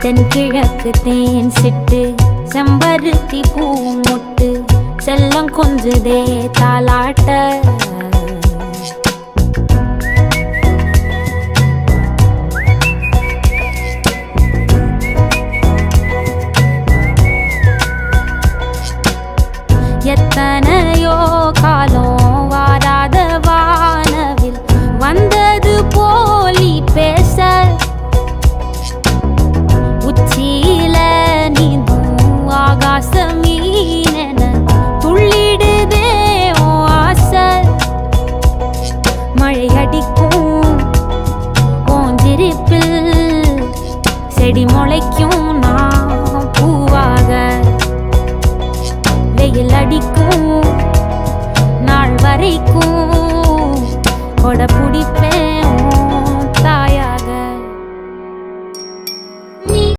தென்கிழக்கு தேன் சிட்டு செம்பருத்தி பூ முட்டு செல்லம் கொஞ்சுதே தாலாட்ட எத்தனையோ காலம் வாராத வானவில் வந்தது போலி பேச உச்சியில நீந்தும் ஆகாச மீனென துள்ளிடுதே உன் ஆசை மழை அடிக்கும் ஓஞ்சிருப்பில் செடி முளைக்கும் நான் பூவாக வெயில் அடிக்கும் நாள் வரைக்கும்